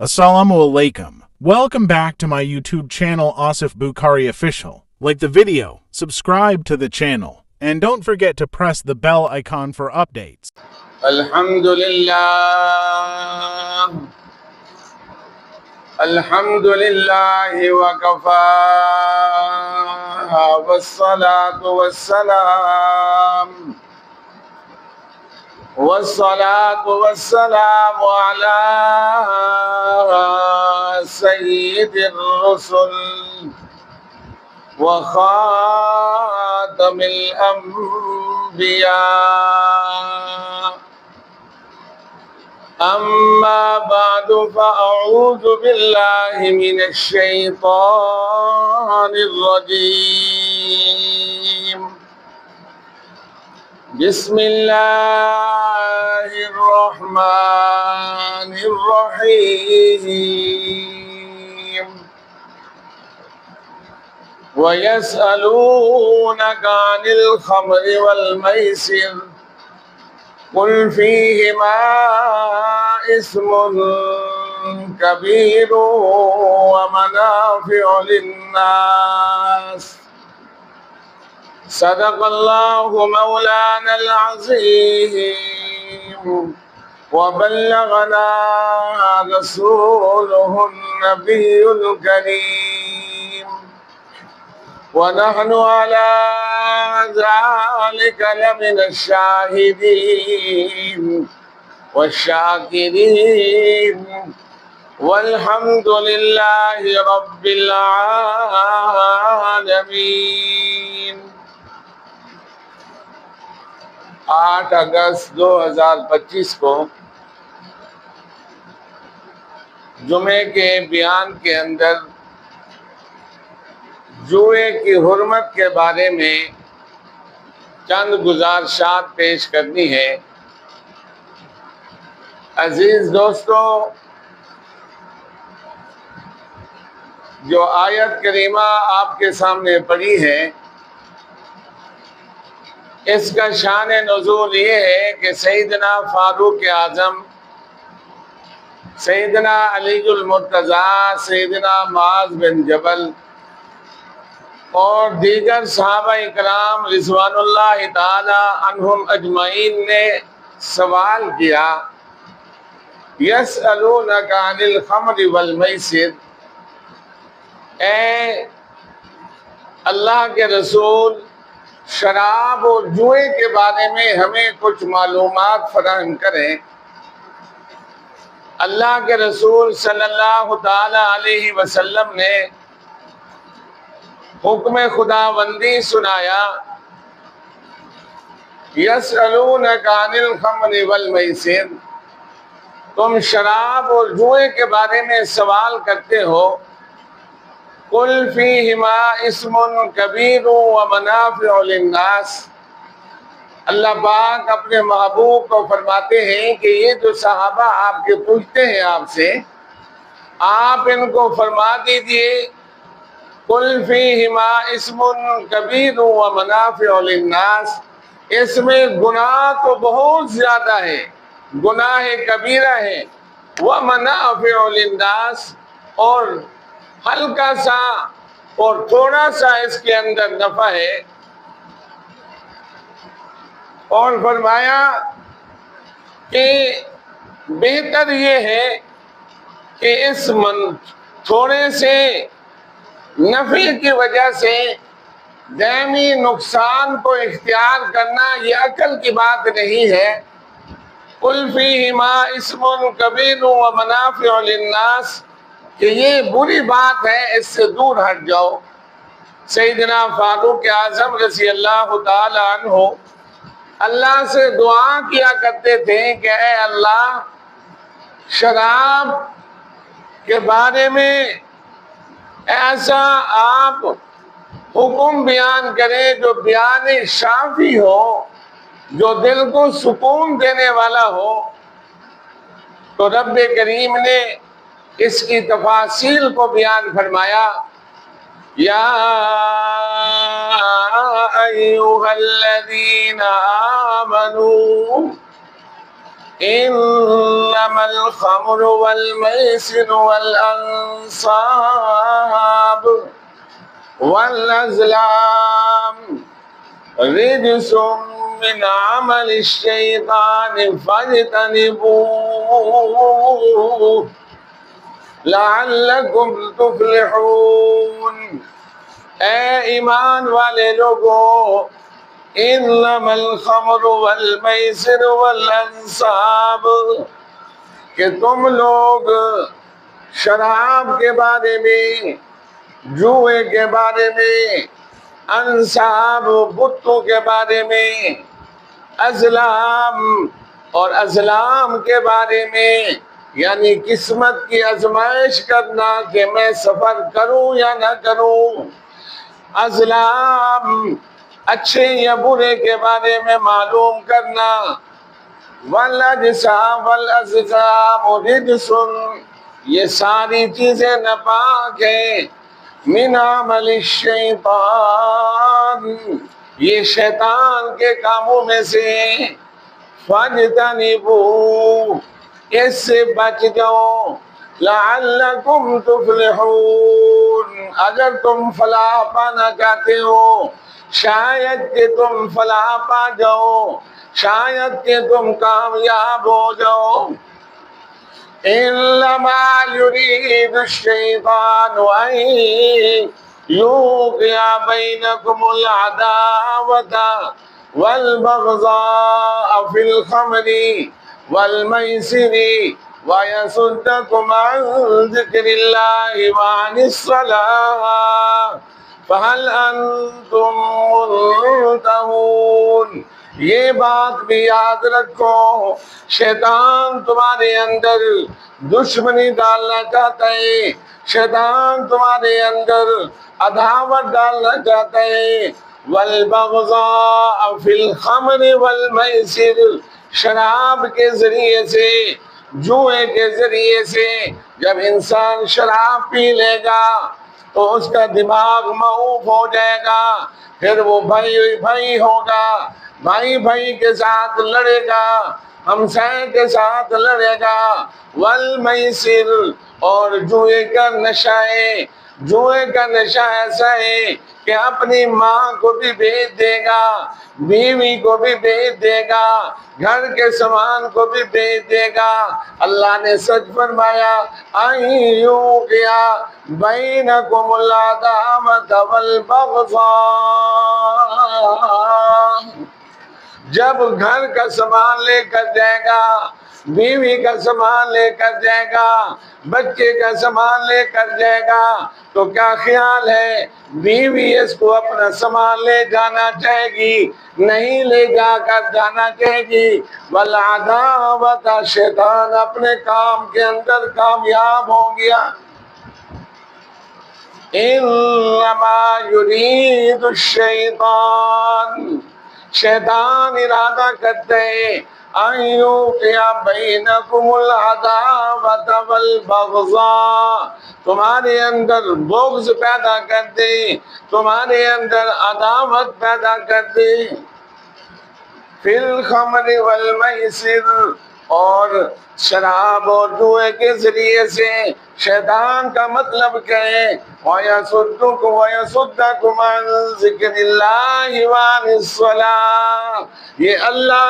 Assalamu alaikum. Welcome back to my YouTube channel Asif Bukhari Official. Like the video, subscribe to the channel, and don't forget to press the bell icon for updates. Alhamdulillah wa kafa wassalatu wassalam ala sayyidil rusul wa khatamil anbiya. أما بعد فأعوذ بالله من الشيطان الرجيم. بسم الله الرحمن الرحيم. ويسألونك عن الخمر والميسر قل فيهما اسم كبير ومنافع للناس صدق الله مولانا العظيم وبلغنا رسوله النبي الكريم ونحن على ذلك لمن الشاهدين والشاكرين والحمد لله رب العالمين. 8 اگست 2025 کو جمعے کے بیان کے اندر جوئے کی حرمت کے بارے میں چند گزارشات پیش کرنی ہے. عزیز دوستو، جو آیت کریمہ آپ کے سامنے پڑھی ہے، اس کا شان نزول یہ ہے کہ سیدنا فاروق اعظم، سیدنا علی المرتضیٰ، سیدنا معاذ بن جبل اور دیگر صحابہ اکرام رضوان اللہ تعالی عنہم اجمعین نے سوال کیا، یسألونک عن الخمر والمیسر، اے اللہ کے رسول، شراب اور جوئے کے بارے میں ہمیں کچھ معلومات فراہم کریں. اللہ کے رسول صلی اللہ تعالی علیہ وسلم نے حکم خداوندی سنایا، یسألونک عن الخمر والمیسر، تم شراب اور جوئے کے بارے میں سوال کرتے ہو. قل فیہما اسم کبیر ومنافع للناس، اللہ پاک اپنے محبوب کو فرماتے ہیں کہ یہ جو صحابہ آپ کے پوچھتے ہیں آپ سے، آپ ان کو فرما دیجئے قل فیہما اسم کبیر ومنافع للناس، اس میں گناہ تو بہت زیادہ ہے، گناہ کبیرہ ہے، ومنافع للناس، اور ہلکا سا اور تھوڑا سا اس کے اندر نفع ہے. اور فرمایا کہ بہتر یہ ہے کہ اس تھوڑے سے نفع کی وجہ سے دائمی نقصان کو اختیار کرنا یہ عقل کی بات نہیں ہے. قل فیہما اسم کبیر ومنافع للناس، کہ یہ بری بات ہے، اس سے دور ہٹ جاؤ. سیدنا فاروق اعظم رضی اللہ تعالی عنہ اللہ سے دعا کیا کرتے تھے کہ اے اللہ، شراب کے بارے میں ایسا آپ حکم بیان کریں جو بیان شافی ہو، جو دل کو سکون دینے والا ہو. تو رب کریم نے اس کی تفاصیل کو بیان فرمایا، یا ایھا الذین آمنوا إنما الخمر والميسر والأنصاب والأزلام رجس من عمل الشيطان فاجتنبوه لعلكم تفلحون۔ اے ایمان والے لوگوں، انما الخمر والمیسر والانصاب، کہ تم لوگ شراب کے بارے میں، جوئے کے بارے میں، انصاب بتوں کے بارے میں، ازلام اور ازلام کے بارے میں، یعنی قسمت کی آزمائش کرنا کہ میں سفر کروں یا نہ کروں، ازلام اچھے یا برے کے بارے میں معلوم کرنا، والاجسام والازلام رجس، یہ ساری چیزیں ناپاک ہیں، من عمل الشیطان، یہ شیطان کے کاموں میں سے، فاجتنبوہ، اس سے بچ جاؤ، لعلکم تفلحون، اگر تم فلاح پانا چاہتے ہو، شاید کہ تم فلاح پا جاؤ، شاید کہ تم کامیاب ہو جاؤ۔ انما يريد الشيطان ان يوقع بينكم العداوة والبغضاء في الخمر والميسر ويصدكم عن ذكر الله وعن الصلاة فهل انتم منتهون۔ یہ بات بھی یاد رکھو، شیطان تمہارے اندر دشمنی ڈالنا چاہتا ہے، شیطان تمہارے اندر عداوت ڈالنا چاہتا ہے، والبغضاء فی الخمر والمیسر، شراب کے ذریعے سے، جوئے کے ذریعے سے، جب انسان شراب پی لے گا تو اس کا دماغ معوف ہو جائے گا، پھر وہ بھائی بھائی ہوگا، بھائی بھائی کے ساتھ لڑے گا، ہمسائے کے ساتھ لڑے گا، والمیسر، اور جوئے کا نشہ ہے، جوئے کا نشہ ایسا ہے کہ اپنی ماں کو بھی بھیج دے گا، بیوی کو بھی بھیج دے گا، گھر کے سامان کو بھی بھیج دے گا۔ اللہ نے سچ فرمایا، ایوقع بینکم العداوۃ والبغضاء، جب گھر کا سامان لے کر جائے گا، بیوی کا سامان لے کر جائے گا، بچے کا سامان لے کر جائے گا، تو کیا خیال ہے بیوی اس کو اپنا سامان لے جانا چاہے گی؟ نہیں لے جا کر جانا چاہے گی۔ والعداوۃ، شیطان اپنے کام کے اندر کامیاب ہو گیا۔ انما یرید الشیطان، شیطان ارادہ کرتے ہیں، ان یوقع بینکم العداوۃ والبغضاء، تمہارے اندر بغض پیدا کر دے، تمہارے اندر عداوت پیدا کر دے، فی الخمر والمیسر، اور شراب اور جوئے کے ذریعے سے۔ شیطان کا مطلب کیا ہے؟ وَيَصُدَّكُمْ عَنْ ذِكْرِ اللَّهِ وَعَنِ الصَّلَاةِ، یہ اللہ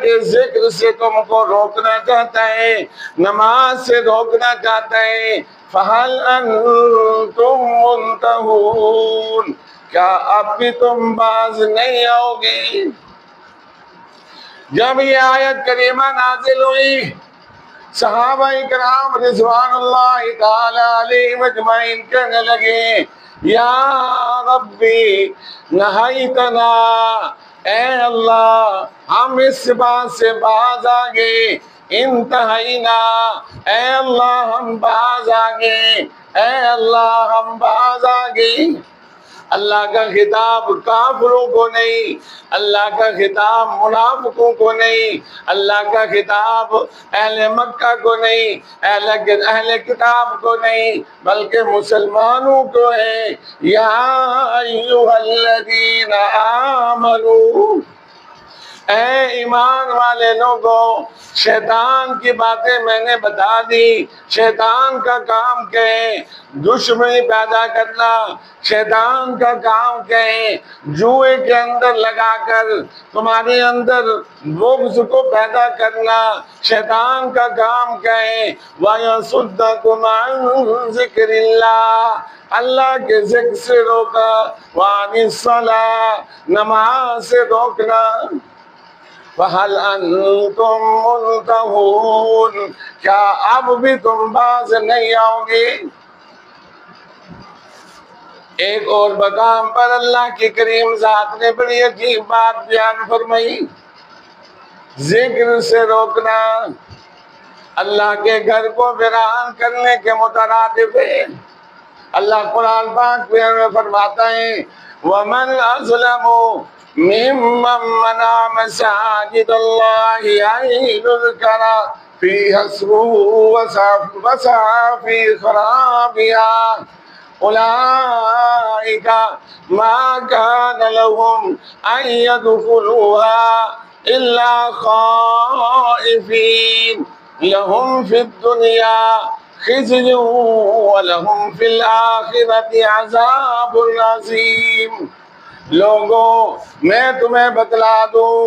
کے ذکر سے تم کو روکنا چاہتا ہے، نماز سے روکنا چاہتا ہے۔ فَهَلْ أَنْتُمْ مُنْتَهُونَ، کیا اب بھی تم باز نہیں آؤ گے؟ جب یہ آیت کریمہ نازل ہوئی، صحابہ کرام رضوان اللہ تعالی علیہم اجمعین کہنے لگے، یا ربی نہیتنا، اے اللہ ہم اس بات سے باز آگے، انتہینا، اے اللہ ہم باز آگے، اے اللہ ہم باز آگے۔ اللہ کا خطاب کافروں کو نہیں، اللہ کا خطاب منافقوں کو نہیں، اللہ کا خطاب اہل مکہ کو نہیں، اہل کتاب کو نہیں، بلکہ مسلمانوں کو ہے۔ یا ایھا الذین آمنوا، اے ایمان والے لوگوں، شیطان کی باتیں میں نے بتا دی۔ شیطان کا کام کیا ہے؟ دشمنی پیدا کرنا۔ شیطان کا کام کیا ہے؟ جوئے کے اندر لگا کر تمہارے اندر بغض کو پیدا کرنا۔ شیطان کا کام کیا ہے؟ وَيَصُدَّكُمْ عَنْ ذِكْرِ اللَّهِ، اللہ کے ذکر سے روکا۔ وَعَنِ الصَّلَاةِ، نماز سے روکنا۔ فَهَلْ أَنْتُمْ مُنْتَهُونَ، کیا اب بھی تم باز نہیں آؤ گے؟ ایک اور مقام پر اللہ کی کریم ذات نے بڑی عجیب بات بیان فرمائی، ذکر سے روکنا اللہ کے گھر کو ویران کرنے کے مترادف ہے۔ اللہ قرآن پاک میں فرماتا ہے وَمَنْ أَظْلَمُ مِمَّنْ مَنَعَ مَسَاجِدَ اللَّهِ أَنْ يُذْكَرَ فِيهَا اسْمُهُ وَسَعَىٰ فِي خَرَابِهَا أولئك ما كان لهم أن يدخلوها إلا خائفين لهم في الدنيا خزي ولهم في الآخرة عذاب عظيم۔ لوگوں، میں تمہیں بتلا دوں،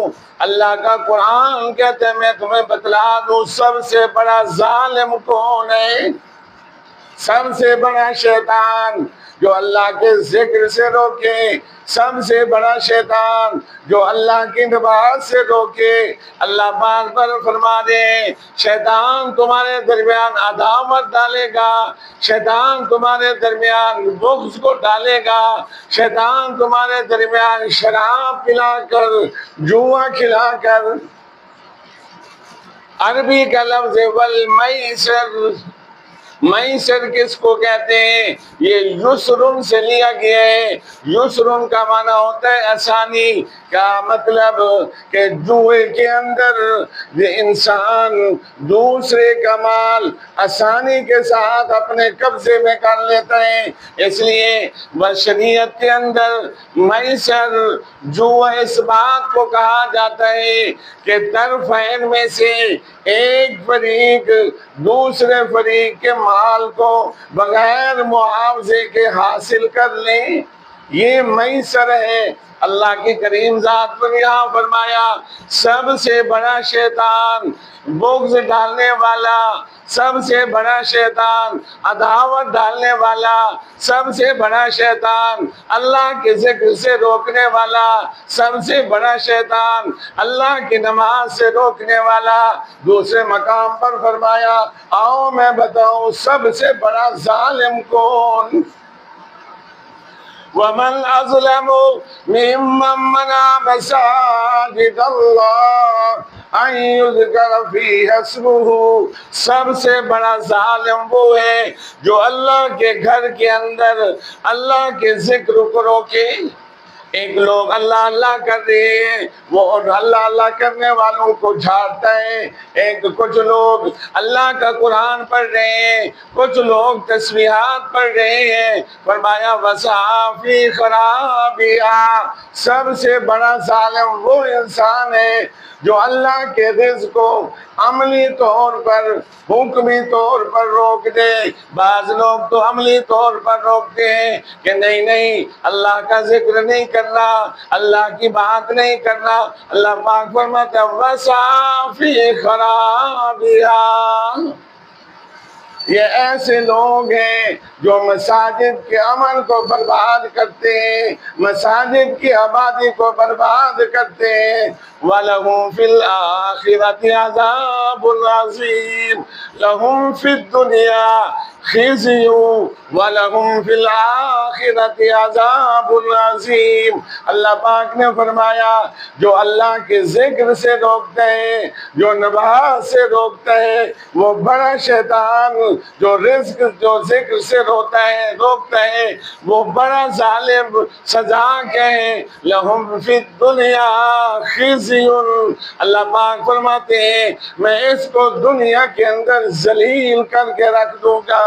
اللہ کا قرآن کہتے ہیں میں تمہیں بتلا دوں سب سے بڑا ظالم کون ہے؟ سب سے بڑا شیطان جو اللہ کے ذکر سے روکے، سب سے بڑا شیطان جو اللہ کی نماز سے روکے۔ اللہ بار بار فرما دے شیطان تمہارے درمیان عداوت ڈالے گا، شیطان تمہارے درمیان بغض کو ڈالے گا، شیطان تمہارے درمیان شراب پلا کر، جوا کھلا کر۔ عربی کا لفظ والمیسر، میسر کس کو کہتے ہیں؟ یہ یسرن سے لیا گیا ہے۔ یسرن کا معنی ہوتا ہے آسانی، کا مطلب کہ جوئے کے اندر انسان دوسرے کا مال آسانی کے ساتھ اپنے قبضے میں کر لیتا ہے۔ اس لیے شریعت کے اندر میسر جوا اس بات کو کہا جاتا ہے کہ طرفین میں سے ایک فریق دوسرے فریق کے مال کو بغیر معاوضے کے حاصل کر لیں، یہ میسر ہے۔ اللہ کی کریم ذات نے یہاں فرمایا سب سے بڑا شیطان بغض ڈالنے والا، سب سے بڑا شیطان عداوت ڈالنے والا، سب سے بڑا شیطان اللہ کے ذکر سے روکنے والا، سب سے بڑا شیطان اللہ کی نماز سے روکنے والا۔ دوسرے مقام پر فرمایا آؤ میں بتاؤں سب سے بڑا ظالم کون؟ وَمَنْ أَظْلَمُ مِمَّنْ مَنَعَ مَسَاجِدَ اللَّهِ أَنْ يُذْكَرَ فِيهَا اسْمُهُ، سب سے بڑا ظالم وہ ہے جو اللہ کے گھر کے اندر اللہ کے ذکر کو روکے۔ ایک لوگ اللہ اللہ کر رہے ہیں، وہ اللہ اللہ کرنے والوں کو جھاڑتا ہے۔ کچھ لوگ اللہ کا قرآن پڑھ رہے ہیں، کچھ لوگ تسبیحات پڑھ رہے ہیں۔ فرمایا وَسَعَىٰ فِي خَرَابِهَا، سب سے بڑا ظالم وہ انسان ہے جو اللہ کے رزق کو عملی طور پر حکمی طور پر روک دے۔ بعض لوگ تو عملی طور پر روکتے ہیں کہ نہیں اللہ کا ذکر نہیں کرنا، اللہ کی بات نہیں کرنا۔ اللہ پاک فرماتا ہے وَسَعَىٰ فِي خَرَابِهَا، یہ ایسے لوگ ہیں جو مساجد کے عمل کو برباد کرتے ہیں، مساجد کی آبادی کو برباد کرتے ہیں۔ وَلَهُمْ فِي الْآخِرَةِ عَذَابٌ عَظِيمٌ، لَهُمْ فِي الدُّنْيَا خِزْيٌ وَلَهُمْ فِي الْآخِرَةِ عَذَابٌ عَظِيمٌ۔ اللہ پاک نے فرمایا جو اللہ کے ذکر سے روکتا ہے، جو نماز سے روکتا ہے، وہ بڑا شیطان جو ذکر سے روکتا ہے وہ بڑا ظالم۔ سزا کیا ہے؟ لَهُمْ فِي الدُّنْيَا خِزْيٌ، اللہ پاک فرماتے ہیں میں اس کو دنیا کے اندر ذلیل کر کے رکھ دوں گا۔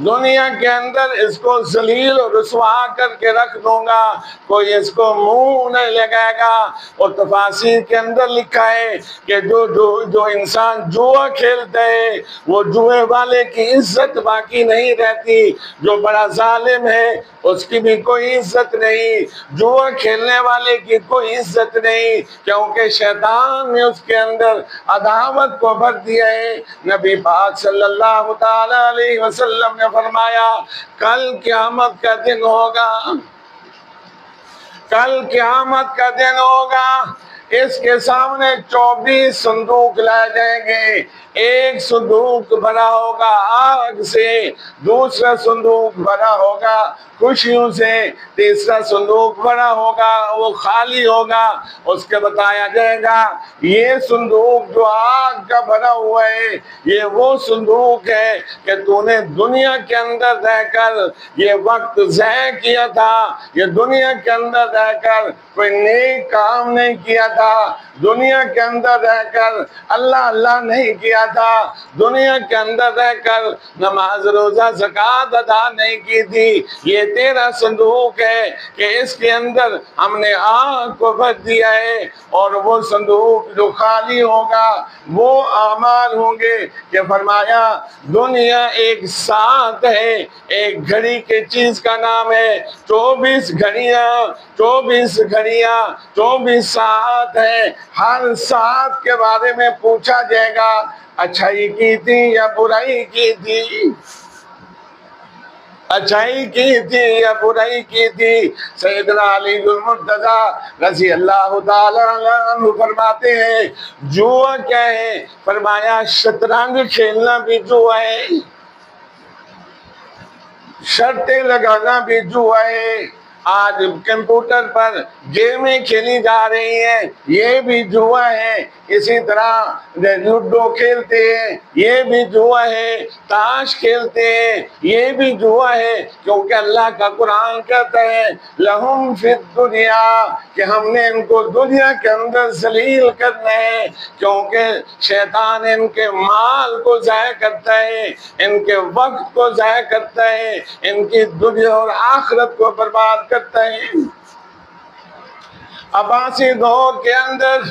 دنیا کے اندر اس کو ذلیل اور رسوا کر کے رکھ دوں گا، کوئی اس کو منہ نہیں لگائے گا۔ اور تفاسیر کے اندر لکھا ہے کہ جو انسان جوا کھیلتا ہے وہ جوئے والے کی عزت باقی نہیں رہتی، جو بڑا ظالم ہے اس کی بھی کوئی عزت نہیں، جوا کھیلنے والے کی کوئی عزت نہیں، کیونکہ شیطان نے اس کے اندر عداوت کو بھر دیا ہے۔ نبی پاک صلی اللہ تعالی علیہ وسلم نے فرمایا کل قیامت کا دن ہوگا، کل قیامت کا دن ہوگا، اس کے سامنے 24 صندوق لائے جائیں گے، ایک صندوق بھرا ہوگا آگ سے، دوسرا صندوق بھرا ہوگا خوشیوں سے، تیسرا صندوق بھرا ہوگا وہ خالی ہوگا۔ اس کے بتایا جائے گا یہ صندوق جو آگ کا بھرا ہوا ہے یہ وہ صندوق ہے کہ تو نے دنیا کے اندر رہ کر یہ وقت ضائع کیا تھا، یہ دنیا کے اندر رہ کر کوئی نیک کام نہیں کیا تھا، دنیا کے اندر رہ کر اللہ اللہ نہیں کیا تھا، دنیا کے اندر رہ کر نماز روزہ زکوٰۃ ادا نہیں کی تھی، یہ تیرا صندوق ہے کہ اس کے اندر ہم نے آگ کو بھر دیا ہے، اور وہ صندوق جو خالی ہوگا وہ اعمال ہوں گے۔ کہ فرمایا دنیا ایک ساعت ہے، ایک گھڑی کے چیز کا نام ہے، 24 گھڑیاں، 24 گھڑیاں، 24 ساعت ہے، ہر ساعت کے بارے میں پوچھا جائے گا اچھائی کی تھی یا برائی کی تھی، اچھائی کی تھی یا برائی کی تھی۔ سیدنا علی المرتضی رضی اللہ تعالی عنہ فرماتے ہیں جوا کیا ہے؟ فرمایا شطرنج کھیلنا بھی جوا ہے، شرطیں لگانا بھی جوا ہے، آج کمپیوٹر پر گیمیں کھیلی جا رہی ہیں یہ بھی جوا ہے، اسی طرح لوڈو کھیلتے ہیں یہ بھی جوا ہے، تاش کھیلتے ہیں یہ بھی جوا ہے، کیونکہ اللہ کا قرآن کہتا ہے لہم فی الدنیا کہ ہم نے ان کو دنیا کے اندر ذلیل کرنا ہے، کیونکہ شیطان ان کے مال کو ضائع کرتا ہے، ان کے وقت کو ضائع کرتا ہے، ان کی دنیا اور آخرت کو برباد کرتا ہے۔ عباسی دور کے اندر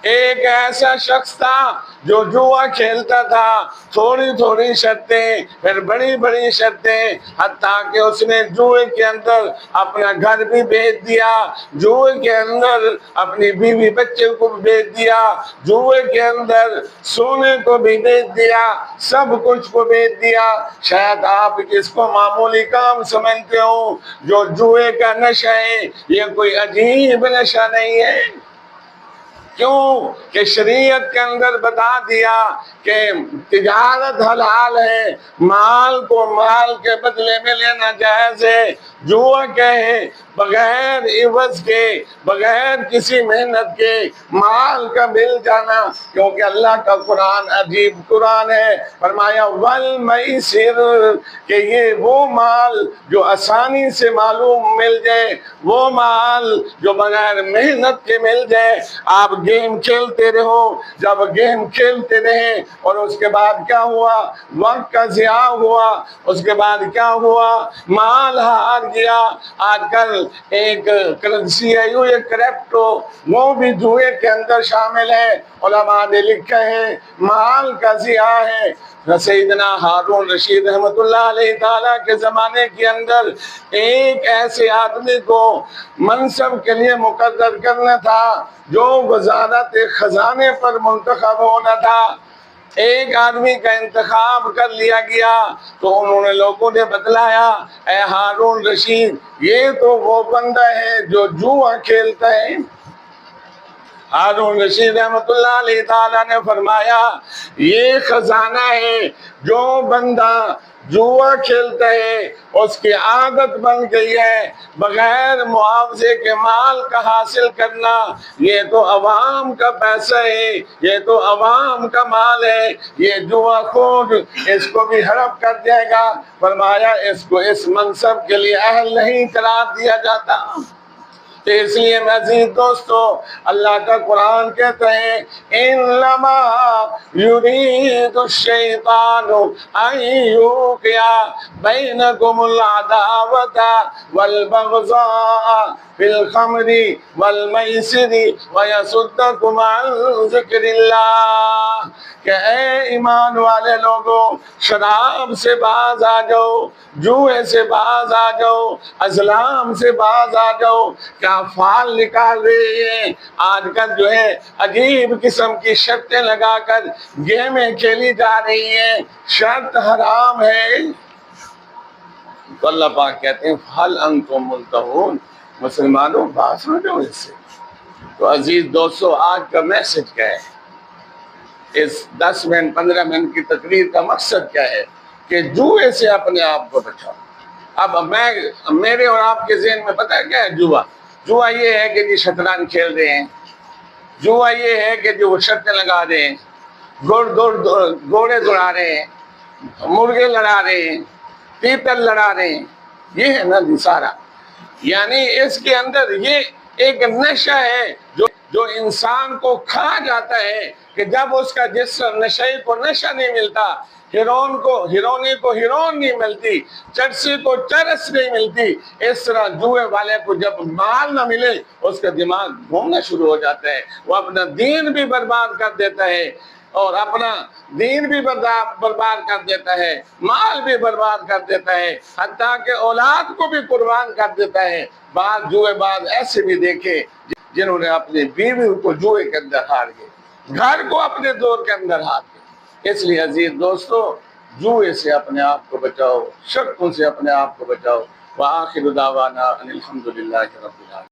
ایک ایسا شخص تھا جو جوا کھیلتا تھا، تھوڑی تھوڑی شرطیں پھر بڑی بڑی شرطیں، حتیٰ کہ اس نے جوئے کے اندر اپنا گھر بھی بیچ دیا، جوئے کے اندر اپنی بیوی بچے کو بھی بیچ دیا، جوئے کے اندر سونے کو بھی بیچ دیا، سب کچھ کو بیچ دیا۔ شاید آپ اس کو معمولی کام سمجھتے ہو، جو جوئے کا نشہ ہے یہ کوئی عجیب نشہ نہیں ہے، کیوں کہ شریعت کے اندر بتا دیا کہ تجارت حلال ہے، مال کو مال کے بدلے میں لینا جائز ہے، جوا کیا ہے؟ بغیر عوض کے، بغیر کسی محنت کے مال کا مل جانا، کیونکہ اللہ کا قرآن عجیب قرآن ہے، فرمایا والمیسر کہ یہ وہ مال جو آسانی سے معلوم مل جائے، وہ مال جو بغیر محنت کے مل جائے۔ آپ گیم کھیلتے رہو، جب گیم کھیلتے رہے اور اس کے بعد کیا ہوا؟ وقت کا ضیاع ہوا، اس کے بعد کیا ہوا؟ مال ہار گیا۔ آج کل ایک کرنسی ہے یہ کرپٹو، وہ بھی جوئے کے اندر شامل ہے، علماء نے لکھا ہے مال کا ضیاع ہے۔ سیدنا ہارون رشید رحمۃ اللہ علیہ تعالیٰ کے زمانے کے اندر ایک ایسے آدمی کو منصب کے لیے مقرر کرنا تھا جو وزارت خزانے پر منتخب ہونا تھا، ایک آدمی کا انتخاب کر لیا گیا تو انہوں نے لوگوں نے بتلایا اے ہارون رشید یہ تو وہ بندہ ہے جو جوا کھیلتا ہے۔ ہارون رشید رحمۃ اللہ علیہ تعالیٰ نے فرمایا یہ خزانہ ہے، جو بندہ جوا کھیلتا ہے اس کی عادت بن گئی ہے بغیر معاوضے کے مال کا حاصل کرنا، یہ تو عوام کا پیسہ ہے، یہ تو عوام کا مال ہے، یہ جوا خور اس کو بھی ہڑپ کر جائے گا۔ فرمایا اس کو اس منصب کے لیے اہل نہیں قرار دیا جاتا۔ تو اس لیے عزیز دوستو اللہ کا قرآن کہتا ہے انما یرید الشیطان ان یوقع بینکم العداوۃ والبغضاء فی الخمر والمیسر ویصدکم عن ذکر اللہ، کہ اے ایمان والے لوگوں شراب سے باز آ جاؤ، جوئے سے باز آ جاؤ، ازلام سے باز آ جاؤ۔ کیا فال نکال رہے ہیں آج کل جو ہے عجیب قسم کی شرطیں لگا کر گیمیں کھیلی جا رہی ہیں، شرط حرام ہے۔ تو اللہ پاک کہتے ہیں فَهَلْ أَنْتُمْ مُنْتَهُونَ، مسلمانوں باز ہو جاؤ اس سے۔ تو عزیز دوستو آج کا میسج کیا ہے؟ اس 10 منٹ 15 منٹ کی تقریر کا مقصد کیا ہے؟ کہ جوئے سے اپنے آپ کو بچاؤ۔ اب میرے اور آپ کے ذہن میں پتہ ہے کیا ہے جوا؟ جوا یہ ہے کہ جی شطرنج کھیل رہے ہیں، جوا یہ ہے کہ جو شرطیں لگا رہے ہیں، گھوڑے دوڑا رہے ہیں، مرغے لڑا رہے ہیں، تیتر لڑا رہے ہیں، یہ ہے نا جی سارا۔ یعنی اس کے اندر یہ ایک نشہ ہے جو انسان کو کھا جاتا ہے، کہ جب اس کا جسم نشے کو نشہ نہیں ملتا، ہیرونی کو ہیرون نہیں ملتی، چرسی کو چرس نہیں ملتی، اس طرح جوئے والے کو جب مال نہ ملے اس کا دماغ گھومنا شروع ہو جاتا ہے، وہ اپنا دین بھی برباد کر دیتا ہے، اور اپنا دین بھی برباد کر دیتا ہے، مال بھی برباد کر دیتا ہے، حتیٰ کہ اولاد کو بھی قربان کر دیتا ہے۔ بعض جوئے باز ایسے بھی دیکھے جنہوں نے اپنی بیوی کو جوئے کے اندر ہار گئے، گھر کو اپنے دور کے اندر ہار گئے۔ اس لیے عزیز دوستو جوئے سے اپنے آپ کو بچاؤ، شرطوں سے اپنے آپ کو بچاؤ۔ وآخر دعوانا ان الحمد للہ رب العالمین۔